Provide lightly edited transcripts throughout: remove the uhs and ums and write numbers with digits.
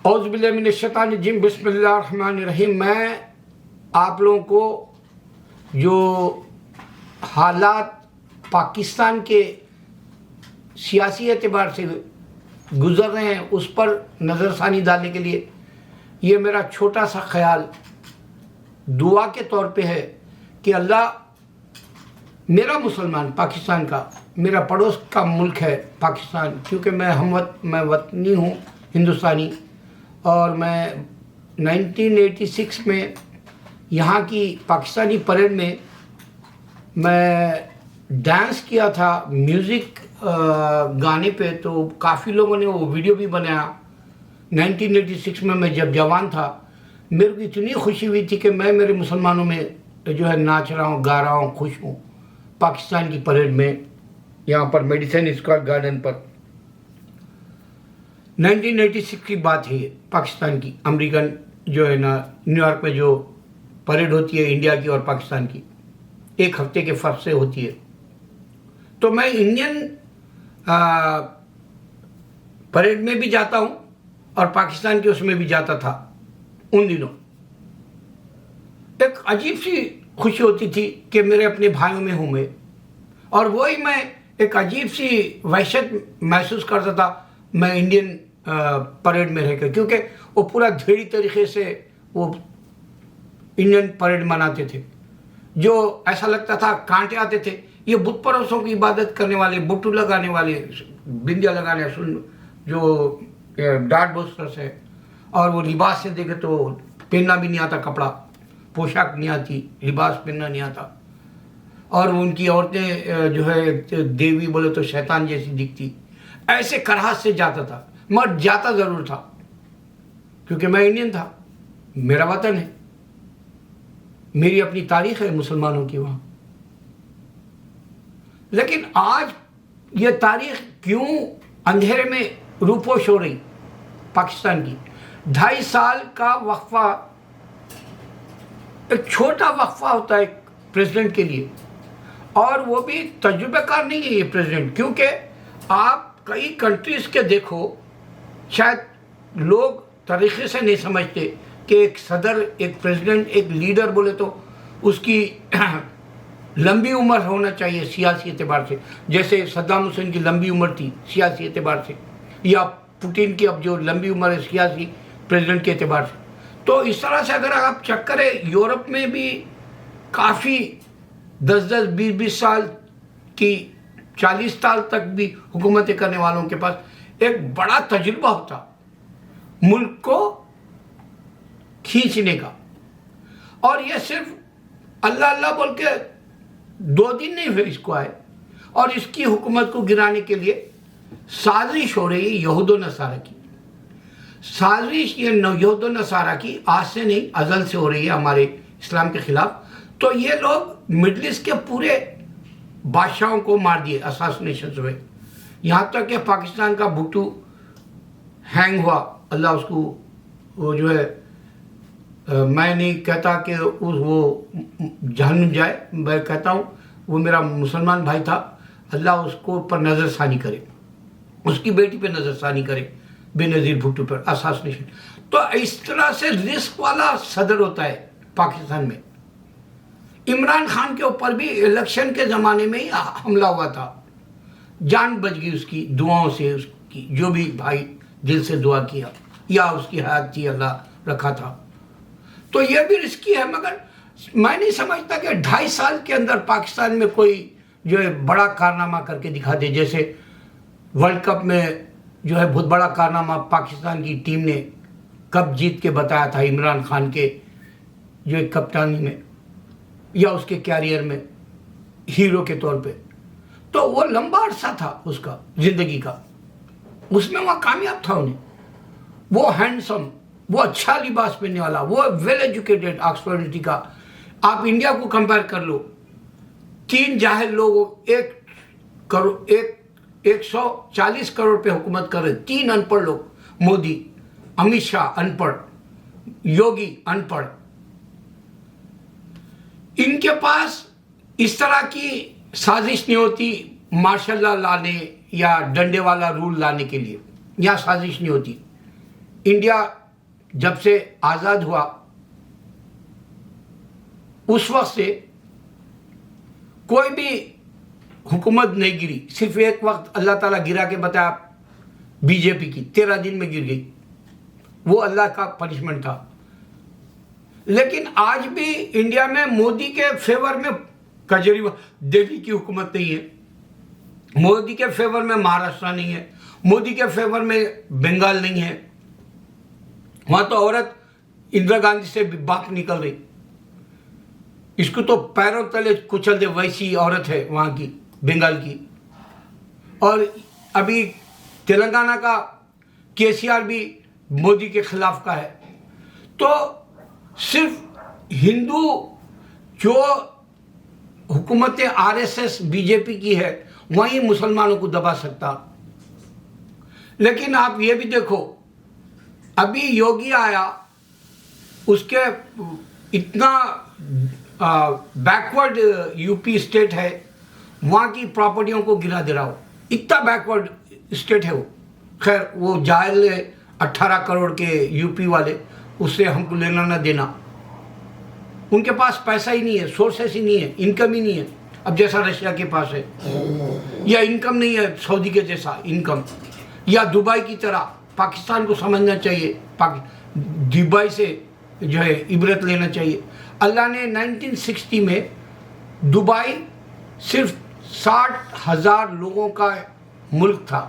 औज़ुबिल्लाहिमिनश्शैतानिर्रजीम बिस्मिल्लाहिर्रहमानिर्रहीम। मैं आप लोगों को जो हालात पाकिस्तान के सियासी एतबार से गुज़र रहे हैं उस पर नज़रसानी डालने के लिए ये मेरा छोटा सा ख्याल दुआ के तौर पे है कि अल्लाह मेरा मुसलमान पाकिस्तान का, मेरा पड़ोस का मुल्क है पाकिस्तान, क्योंकि मैं वतनी हूँ हिंदुस्तानी, और मैं 1986 में यहाँ की पाकिस्तानी परेड में मैं डांस किया था म्यूज़िक गाने पे। तो काफ़ी लोगों ने वो वीडियो भी बनाया। 1986 में मैं जब जवान था, मेरे को इतनी खुशी हुई थी कि मैं मेरे मुसलमानों में जो है नाच रहा हूँ, गा रहा हूँ, खुश हूँ पाकिस्तान की परेड में, यहाँ पर मेडिसन स्क्वायर गार्डन पर। 1986 की बात है ये, पाकिस्तान की अमेरिकन जो है ना न्यूयॉर्क में जो परेड होती है इंडिया की और पाकिस्तान की, एक हफ्ते के फ़र्क से होती है। तो मैं इंडियन परेड में भी जाता हूँ और पाकिस्तान के उसमें भी जाता था। उन दिनों एक अजीब सी खुशी होती थी कि मेरे अपने भाइयों में हूँ मैं, और वही मैं एक अजीब सी वहशत महसूस करता था मैं इंडियन परेड में रहकर, क्योंकि वो पूरा धेड़ी तरीके से वो इंडियन परेड मनाते थे, जो ऐसा लगता था कांटे आते थे। ये बुत परस्तों की इबादत करने वाले, बुट्टू लगाने वाले, बिंदिया लगाने जो डार्ट बस्टर्स है, और वो लिबास से देखे तो पहनना भी नहीं आता, कपड़ा पोशाक नहीं आती, लिबास पहनना नहीं आता, और उनकी औरतें जो है देवी बोले तो शैतान जैसी दिखती। ऐसे कराहत से जाता था, मगर जाता ज़रूर था क्योंकि मैं इंडियन था, मेरा वतन है, मेरी अपनी तारीख है मुसलमानों की वहाँ। लेकिन आज ये तारीख क्यों अंधेरे में रूपोश हो रही पाकिस्तान की? 2.5 साल का वक्फा एक छोटा वक्फा होता है प्रेसिडेंट के लिए, और वो भी तजुर्बेकार नहीं है ये प्रेसिडेंट, क्योंकि आप कई कंट्रीज़ के देखो, शायद लोग तरीक़े से नहीं समझते कि एक सदर, एक प्रेसिडेंट, एक लीडर बोले तो उसकी लंबी उम्र होना चाहिए सियासी एतबार से, जैसे सद्दाम हुसैन की लंबी उम्र थी सियासी एतबार से, या पुतिन की अब जो लंबी उम्र है सियासी प्रेसिडेंट के एतबार से। तो इस तरह से अगर आप चेक करें, यूरोप में भी काफ़ी 10-10, 20-20 साल की, 40 साल तक भी हुकूमतें करने वालों के पास एक बड़ा तजुर्बा होता मुल्क को खींचने का। और ये सिर्फ अल्लाह अल्लाह बोल के 2 दिन नहीं हुए इसको आए, और इसकी हुकूमत को गिराने के लिए साजिश हो रही है यहूद नसारा की। साजिश ये यहूद नसारा की आज से नहीं, अज़ल से हो रही है हमारे इस्लाम के ख़िलाफ़। तो ये लोग मिडल ईस्ट के पूरे बादशाहों को मार दिए, असैसिनेशन हुए, यहाँ तक कि पाकिस्तान का भुट्टो हैंग हुआ, अल्लाह उसको वो जो है मैं नहीं कहता कि वो जहन्नुम जाए, मैं कहता हूँ वो मेरा मुसलमान भाई था, अल्लाह उसको पर नज़रसानी करे, उसकी बेटी पे नज़रसानी करे, बेनज़ीर भुट्टो पर असैसिनेशन। तो इस तरह से रिस्क वाला सदर होता है पाकिस्तान में। इमरान खान के ऊपर भी इलेक्शन के ज़माने में ही हमला हुआ था, जान बच गई उसकी दुआओं से, उसकी जो भी भाई दिल से दुआ किया, या उसकी हयात थी अल्लाह रखा था। तो ये भी रिस्की है, मगर मैं नहीं समझता कि 2.5 साल के अंदर पाकिस्तान में कोई जो है बड़ा कारनामा करके दिखा दे। जैसे वर्ल्ड कप में जो है बहुत बड़ा कारनामा पाकिस्तान की टीम ने कप जीत के बताया था इमरान खान के जो एक कप्तानी में या उसके कैरियर में हीरो के तौर पे। तो वो लंबा अरसा था उसका ज़िंदगी का, उसमें वह कामयाब था। उन्हें वो हैंडसम, वो अच्छा लिबास पहनने वाला, वो वेल एजुकेटेड, ऑक्सफोर्ड यूनिवर्सिटी का। आप इंडिया को कंपेयर कर लो, 3 जाहिल लोग 140 करोड़ पे हुकूमत कर रहे, 3 अनपढ़ लोग, मोदी, अमित शाह अनपढ़, योगी अनपढ़। इनके पास इस तरह की साजिश नहीं होती मार्शल लॉ लाने या डंडे वाला रूल लाने के लिए, यहाँ साजिश नहीं होती। इंडिया जब से आज़ाद हुआ उस वक्त से कोई भी हुकूमत नहीं गिरी। सिर्फ एक वक्त अल्लाह ताला गिरा के बताया, बीजेपी की 13 दिन में गिर गई, वो अल्लाह का पनिशमेंट था। लेकिन आज भी इंडिया में मोदी के फेवर में केजरीवाल, दिल्ली की हुकूमत नहीं है, मोदी के फेवर में महाराष्ट्र नहीं है, मोदी के फेवर में बंगाल नहीं है। वहां तो औरत इंदिरा गांधी से भी बाप निकल रही, इसको तो पैरों तले कुचल दे वैसी औरत है वहां की, बंगाल की। और अभी तेलंगाना का केसीआर भी मोदी के खिलाफ का है। तो सिर्फ हिंदू जो हुकूमत आरएसएस बीजेपी की है वहीं मुसलमानों को दबा सकता। लेकिन आप ये भी देखो, अभी योगी आया, उसके इतना बैकवर्ड यूपी स्टेट है, वहाँ की प्रॉपर्टियों को गिरा दे रहा हो, इतना बैकवर्ड स्टेट है वो। खैर वो जायल 18 करोड़ के यूपी वाले, उससे हमको लेना ना देना। उनके पास पैसा ही नहीं है, सोर्सेस ही नहीं है, इनकम ही नहीं है। अब जैसा रशिया के पास है, या इनकम नहीं है सऊदी के जैसा इनकम, या दुबई की तरह। पाकिस्तान को समझना चाहिए, दुबई से जो है इबरत लेना चाहिए। अल्लाह ने 1960 में दुबई सिर्फ 60,000 लोगों का मुल्क था,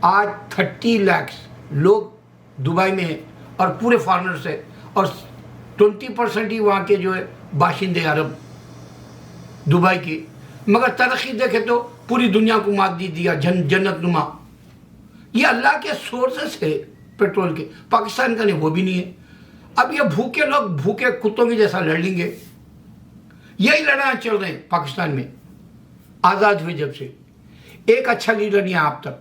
आज 30 लाख लोग दुबई में हैं और पूरे फॉरेनर्स है, और 20% ही वहाँ के जो है बाशिंदे अरब दुबई की। मगर तरक्की देखे तो पूरी दुनिया को मात दी दिया, जन्नत नुमा। ये अल्लाह के सोर्सेस है पेट्रोल के, पाकिस्तान का नहीं, वो भी नहीं है। अब ये भूखे लोग भूखे कुत्तों की जैसा लड़ लेंगे। यही लड़ाई चल रहे हैं पाकिस्तान में आज़ाद हुए जब से। एक अच्छा लीडर नहीं है आप तक।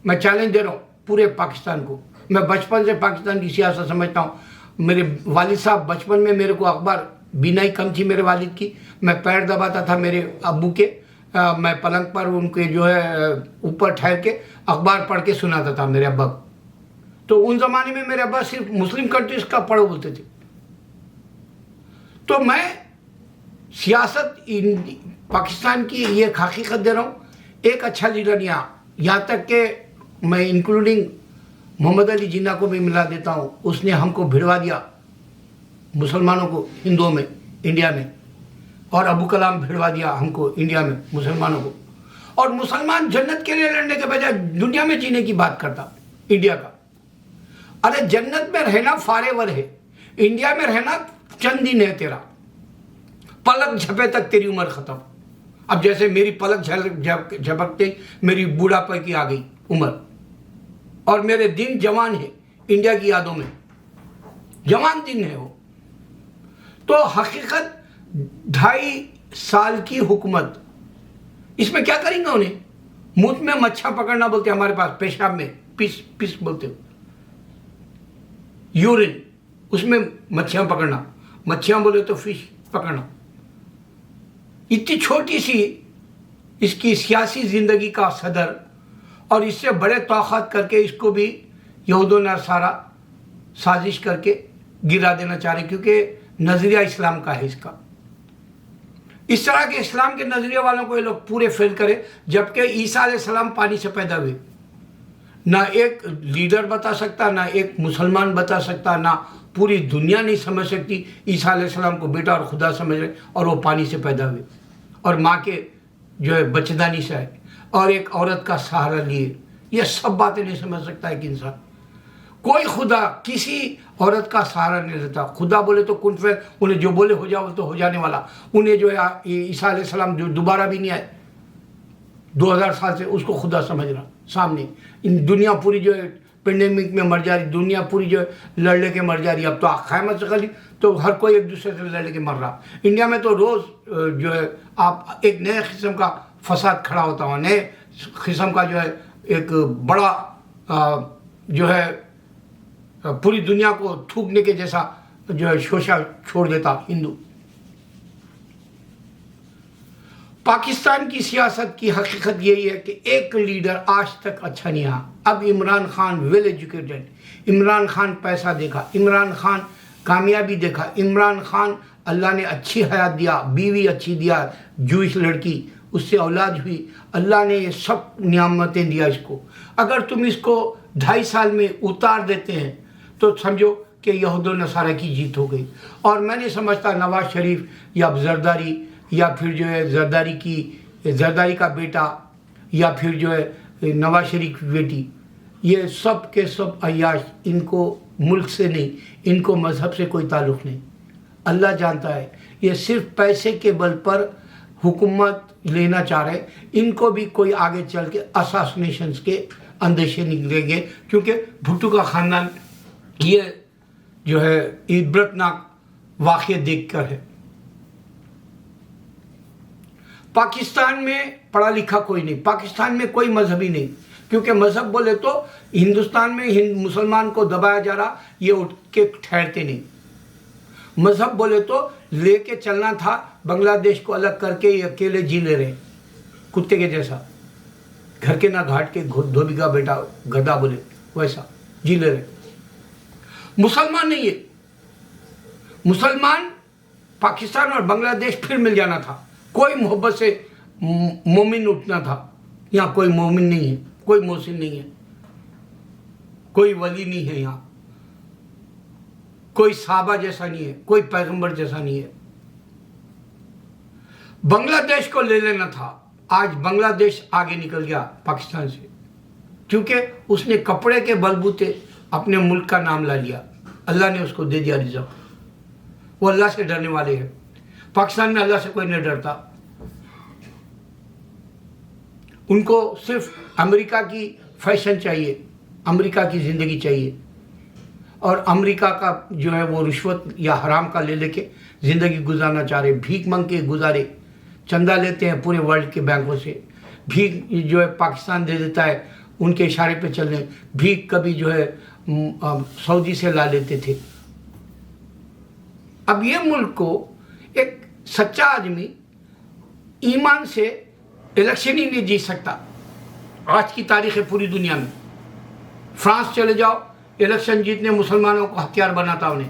मैं चैलेंज दे रहा हूँ पूरे पाकिस्तान को। मैं बचपन से पाकिस्तान की सियासत समझता हूँ। मेरे वालिद साहब बचपन में मेरे को अखबार, बीनाई कम थी मेरे वालिद की, मैं पैर दबाता था मेरे अब्बू के, मैं पलंग पर उनके जो है ऊपर ठहर के अखबार पढ़ के सुनाता था मेरे अब्बा। तो उन जमाने में मेरे अब्बा सिर्फ मुस्लिम कंट्रीज का पढ़ो बोलते थे। तो मैं सियासत पाकिस्तान की ये हकीकत दे रहा हूँ, एक अच्छा लीडर यहाँ तक के मैं इंक्लूडिंग मोहम्मद अली जिन्ना को भी मिला देता हूँ। उसने हमको भिड़वा दिया मुसलमानों को हिंदुओं में इंडिया में, और अबू कलाम भिड़वा दिया हमको इंडिया में मुसलमानों को। और मुसलमान जन्नत के लिए लड़ने के बजाय दुनिया में जीने की बात करता इंडिया का। अरे जन्नत में रहना फारेवर है, इंडिया में रहना चंद दिन है तेरा, पलक झपे तक तेरी उम्र खत्म। अब जैसे मेरी पलक झपकते मेरी बूढ़ापे की आ गई उम्र, और मेरे दिन जवान है इंडिया की यादों में, जवान दिन है वो। तो हकीकत 2.5 साल की हुकूमत, इसमें क्या करेंगे उन्हें? मुंह में मच्छा पकड़ना बोलते हैं हमारे पास, पेशाब में पिस बोलते हो, यूरिन, उसमें मच्छियां पकड़ना, मच्छियां बोले तो फिश पकड़ना। इतनी छोटी सी इसकी सियासी जिंदगी का सदर, और इससे बड़े ताकत करके इसको भी यहूद नसारा साजिश करके गिरा देना चाह रहे, क्योंकि नजरिया इस्लाम का है इसका। इस तरह के इस्लाम के नजरिए वालों को ये लोग पूरे फेल करें, जबकि ईसा अलैहिस्सलाम पानी से पैदा हुए। ना एक लीडर बता सकता, ना एक मुसलमान बता सकता, ना पूरी दुनिया नहीं समझ सकती ईसा अलैहिस्सलाम को बेटा और खुदा समझ रहे, और वो पानी से पैदा हुए और माँ के जो है बच्चेदानी से आए और एक औरत का सहारा लिए। ये सब बातें नहीं समझ सकता एक इंसान। कोई खुदा किसी औरत का सहारा नहीं लेता। खुदा बोले तो कुन फे, उन्हें जो बोले हो जाओ तो हो जाने वाला। उन्हें जो है ईसा अलैहिस्सलाम जो दोबारा भी नहीं आए 2000 साल से, उसको खुदा समझ रहा सामने। इन दुनिया पूरी जो है पेंडेमिक में मर जा रही, दुनिया पूरी जो है लड़ के मर जा रही। अब तो क़यामत से खली तो हर कोई एक दूसरे से लड़ के मर रहा। इंडिया में तो रोज़ जो है आप एक नए किस्म का फसाद खड़ा होता हुआ, नए किस्म का जो है एक बड़ा जो है पूरी दुनिया को थूकने के जैसा जो है शोषा छोड़ देता हिंदू। पाकिस्तान की सियासत की हकीकत यही है कि एक लीडर आज तक अच्छा नहीं आया। अब इमरान खान वेल एजुकेटेड, इमरान खान पैसा देखा, इमरान खान कामयाबी देखा, इमरान खान अल्लाह ने अच्छी हयात दिया, बीवी अच्छी दिया, जूइश लड़की, उससे औलाद हुई, अल्लाह ने ये सब नियामतें दिया इसको। अगर तुम इसको 2.5 साल में उतार देते हैं तो समझो कि यहूद व नसारा की जीत हो गई। और मैं नहीं समझता नवाज शरीफ या जरदारी या फिर जो है जरदारी का बेटा या फिर जो है नवाज शरीफ की बेटी, ये सब के सब अय्याश, इनको मुल्क से नहीं, इनको मज़हब से कोई ताल्लुक़ नहीं। अल्लाह जानता है ये सिर्फ पैसे के बल पर हुकूमत लेना चाह रहे। इनको भी कोई आगे चल के असासिनेशंस के अंदेशे निकलेंगे, क्योंकि भुट्टो का ख़ानदान ये जो है इबरतनाक वाक़या देख कर है। पाकिस्तान में पढ़ा लिखा कोई नहीं, पाकिस्तान में कोई मजहबी नहीं, क्योंकि मजहब बोले तो हिंदुस्तान में मुसलमान को दबाया जा रहा, ये उठ के ठहरते नहीं। मजहब बोले तो लेके चलना था, बांग्लादेश को अलग करके ये अकेले जी ले रहे कुत्ते के जैसा, घर के ना घाट के धोबी का बेटा गधा बोले वैसा जी ले रहे। मुसलमान नहीं है, मुसलमान पाकिस्तान और बांग्लादेश फिर मिल जाना था, कोई मोहब्बत से मोमिन उठना था। यहाँ कोई मोमिन नहीं है, कोई मोहसिन नहीं है, कोई वली नहीं है, यहाँ कोई साहबा जैसा नहीं है, कोई पैगंबर जैसा नहीं है। बांग्लादेश को ले लेना था, आज बांग्लादेश आगे निकल गया पाकिस्तान से, क्योंकि उसने कपड़े के बलबूते अपने मुल्क का नाम ला लिया। अल्लाह ने उसको दे दिया रिज़्क़, वो अल्लाह से डरने वाले हैं। पाकिस्तान में अल्लाह से कोई नहीं डरता, उनको सिर्फ अमेरिका की फैशन चाहिए, अमेरिका की ज़िंदगी चाहिए, और अमेरिका का जो है वो रिश्वत या हराम का ले लेके ज़िंदगी गुजारना चाह रहे। भीख मांग के गुजारे, चंदा लेते हैं पूरे वर्ल्ड के बैंकों से, भीख जो है पाकिस्तान दे देता है उनके इशारे पे चलने। भीख कभी जो है सऊदी से ला लेते थे। अब ये मुल्क को एक सच्चा आदमी ईमान से इलेक्शन ही नहीं जीत सकता। आज की तारीख है पूरी दुनिया में, फ्रांस चले जाओ, इलेक्शन जीतने मुसलमानों को हथियार बनाता उन्हें।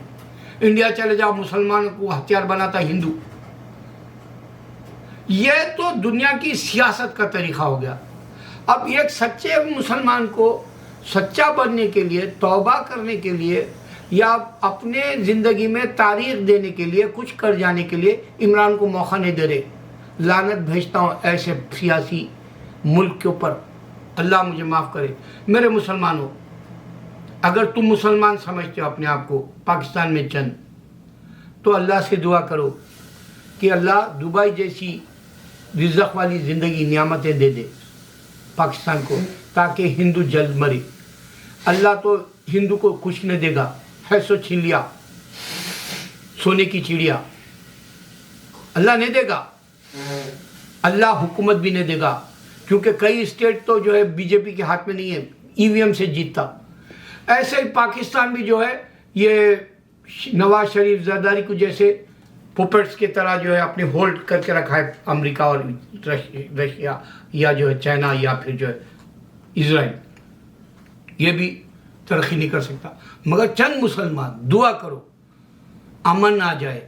इंडिया चले जाओ, मुसलमानों को हथियार बनाता हिंदू। यह तो दुनिया की सियासत का तरीका हो गया। अब एक सच्चे मुसलमान को सच्चा बनने के लिए, तौबा करने के लिए, या अपने ज़िंदगी में तारीख देने के लिए, कुछ कर जाने के लिए इमरान को मौका नहीं दे रहे। लानत भेजता हूँ ऐसे सियासी मुल्क के ऊपर, अल्लाह मुझे माफ़ करे। मेरे मुसलमानों, अगर तुम मुसलमान समझते हो अपने आप को पाकिस्तान में चंद, तो अल्लाह से दुआ करो कि अल्लाह दुबई जैसी रिज़्क़ वाली ज़िंदगी नियामतें दे दे पाकिस्तान को, ताकि हिंदू जल्द मरे। अल्लाह तो हिंदू को कुछ नहीं देगा, है सो छीन लिया, सोने की चिड़िया अल्लाह नहीं देगा। अल्लाह हुकूमत भी नहीं देगा, क्योंकि कई स्टेट तो जो है बीजेपी के हाथ में नहीं है, ईवीएम से जीतता। ऐसे ही पाकिस्तान भी जो है ये नवाज शरीफ जरदारी को जैसे पुपेट्स की तरह जो है अपने होल्ड करके रखा है अमेरिका और रशिया या जो है चाइना या फिर जो है इजराइल, ये भी तरक्की नहीं कर सकता। मगर चंद मुसलमान दुआ करो, अमन आ जाए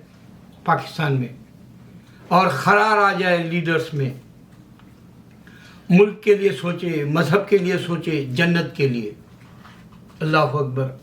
पाकिस्तान में और खरार आ जाए लीडर्स में, मुल्क के लिए सोचे, मजहब के लिए सोचे, जन्नत के लिए। अल्लाहु अकबर।